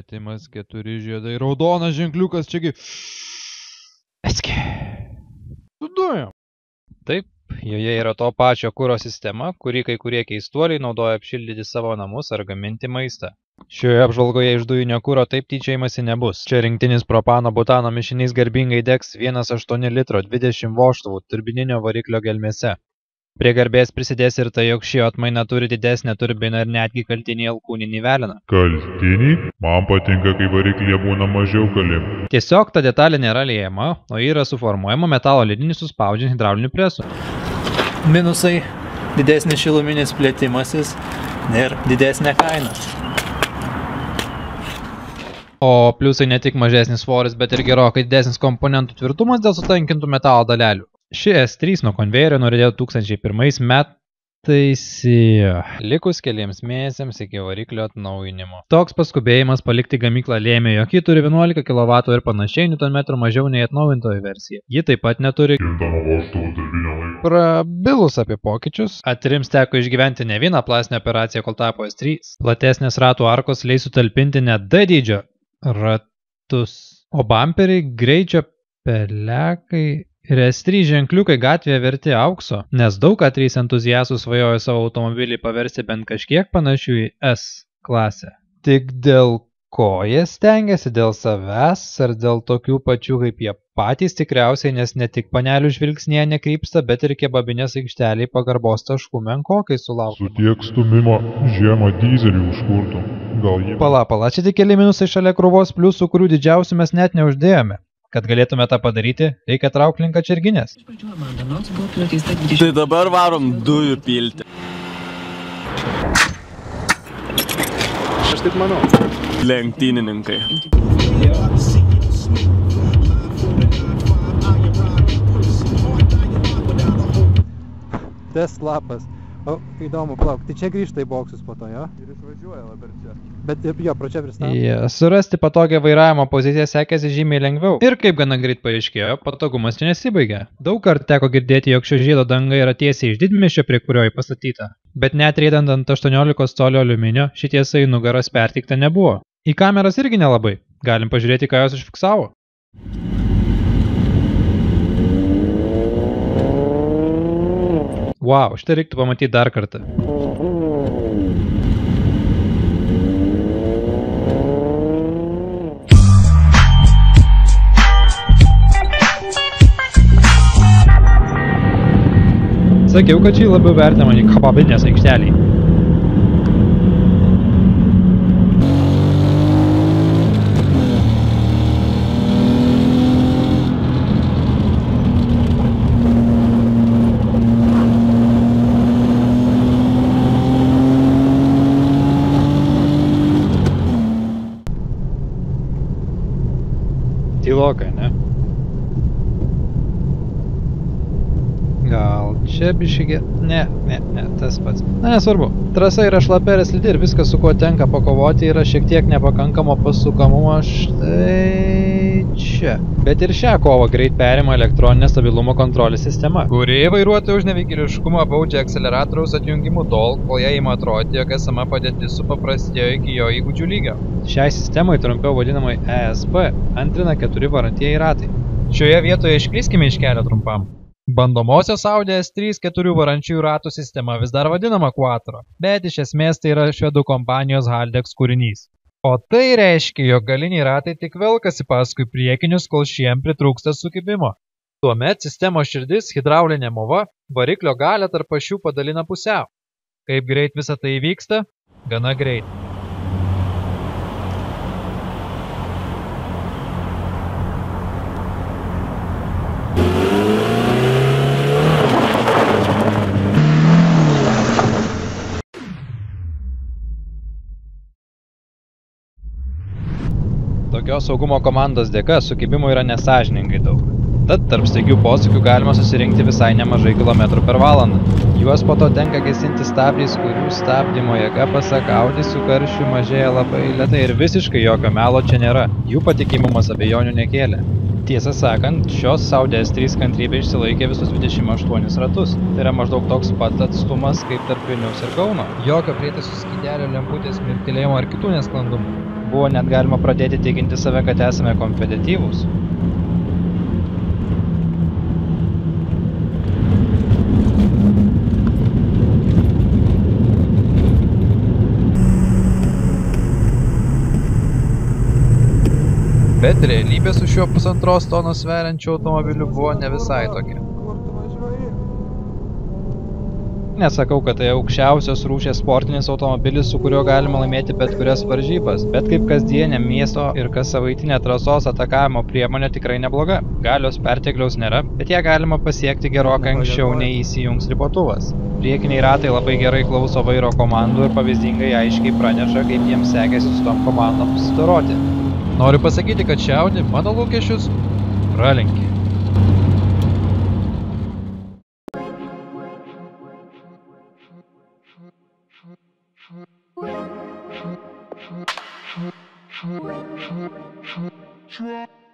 metimas 4 žiedai, raudonas ženkliukas, čiagi... Eski. Su dujom. Taip, joje yra to pačio kuro sistema, kurį kai kurie keistuoliai naudoja apšildyti savo namus ar gaminti maistą. Šioje apžvalgoje iš dujinio kuro taip tyčiojimasi nebus. Čia rinktinis propano-butano mišinys garbingai degs 1,8 litro 20 vožtuvų turbininio variklio gelmėse. Prie garbės prisidės ir tai, jog ši atmaina turi didesnę turbiną ir netgi kaltinį alkūninį veleną. Kaltinį? Man patinka, kai variklyje būna mažiau kalimų. Tiesiog ta detalė nėra liejama, o yra suformuojama metalo lydinį suspaudžiant hidrauliniu presu. Minusai – didesnis šiluminis plėtimasis ir didesnė kaina. O pliusai ne tik mažesnis svoris, bet ir gerokai didesnis komponentų tvirtumas dėl sutankintų metalo dalelių. Ši S3 nuo konvejerio nuridėjo 2001 metais, likus keliems mėnesiams iki variklio atnaujinimo. Toks paskubėjimas palikti gamyklą lėmė, jog ji turi 11 kW ir panašiai Nm mažiau nei atnaujintoji versija. Ji taip pat neturi Kintamo vožtuvų turbinio laiko. Prabilus apie pokyčius, A3 teko išgyventi ne vieną plastinę operaciją, kol tapo S3. Platesnės ratų arkos leis sutalpinti net D dydžio ratus, o bamperiai, greičio pelekai ir S3 ženkliukai gatvėje verti aukso, nes daug A3 entuziastų svajojo savo automobilį paversti bent kažkiek panašių į S klasę. Tik dėl ko jie stengiasi, dėl savęs ar dėl tokių pačių kaip jie patys tikriausiai, nes ne tik panelių žvilgsnėje nekrypsta, bet ir kebabinės aikšteliai pagarbos taškų menkokai sulaukta. Su tiek stumimo žiemą dyzelį užkurtų. Gal jie... Pala, čia tik keli minusai šalia krūvos pliusų, kurių didžiausių mes net neuždėjome. Kad galėtume tą padaryti, reikia traukti link kačerginės. Tai dabar varom dujų pilti. Aš taip manau. Lenktynininkai. Tas lapas. O, įdomu, plauk, tai čia grįžta į boksus po to, jo? Ir išvažiuoja dabar čia. Bet jo, pro čia pristato. Surasti patogią vairavimo poziciją sekėsi žymiai lengviau. Ir kaip gana greit paaiškėjo, patogumas čia nesibaigia. Daug kartų teko girdėti, jog šio žiedo danga yra tiesiai iš didmiesčio, prie kurio ji pastatyta. Bet net riedant ant 18 colio aliuminio, ši tiesa į nugaras perteikta nebuvo. Į kameras irgi nelabai. Galim pažiūrėti, ką jos užfiksavo. Wow, šitą reiktų pamatyti dar kartą. Sakiau, kad šį labiau vertinama nei kebabinės aikšteliai. Tylokai, ne? Gal čia biškį... Ne, tas pats. Na, nesvarbu. Trasa yra šlapia ir slidi ir viskas, su kuo tenka pakovoti, yra šiek tiek nepakankamo pasukamumo štai čia. Bet ir šią kovą greit perima elektroninė stabilumo kontrolės sistema, kuri vairuotojų už nevykėliškumą baudžia akceleratoriaus atjungimu tol, kol jai ima atrodyti, jog esama padėtis supaprastėjo iki jo įgūdžių lygio. Šiai sistemai, trumpiau vadinamai ESP, antrina 4 varantieji ratai. Šioje vietoje išklyskime iš kelio trumpam. Bandomosios Audi S3 4 varančiųjų ratų sistema vis dar vadinama Quattro, bet iš esmės tai yra švedų kompanijos Haldex kūrinys. O tai reiškia, jog galiniai ratai tik velkasi paskui priekinius, kol šiem pritrūksta sukibimo. Tuomet sistemos širdis, hidraulinė mova, variklio galią tarp ašių padalina pusiau. Kaip greit visa tai vyksta? Gana greit. Tokios saugumo komandos dėka sukibimų yra nesąžiningai daug. Tad tarp staigių posūkių galima susirinkti visai nemažai kilometrų per valandą. Juos po to tenka gesinti stabdžiais, kurių stabdymo jėga pasak Audi su karščiu mažėja labai lėtai ir visiškai jokio melo čia nėra. Jų patikimumas abejonių nekėlė. Tiesą sakant, šios Audi S3 kantrybė išsilaikė visus 28 ratus. Tai yra maždaug toks pat atstumas kaip tarp Vilniaus ir Kauno. Jokio prietaisų skydelio, lemputės, mirktelėjimo ar kitų nesklandumų. Buvo net galima pradėti tikinti save, kad esame kompetityvūs. Bet realybė su šiuo 1,5 tonos sveriančiu automobiliu buvo ne visai tokia. Nesakau, kad tai aukščiausios rūšies sportinis automobilis, su kuriuo galima laimėti bet kurias varžybas, bet kaip kasdienė miesto ir kas savaitinė trasos atakavimo priemonė tikrai nebloga. Galios pertekliaus nėra, bet ją galima pasiekti gerokai anksčiau nei įsijungs ribotuvas. Priekiniai ratai labai gerai klauso vairo komandų ir pavyzdingai aiškiai praneša, kaip jiems sekėsi su tom komandom susidoroti. Noriu pasakyti, kad ši Audi mano lūkesčius pralenkė. Trap.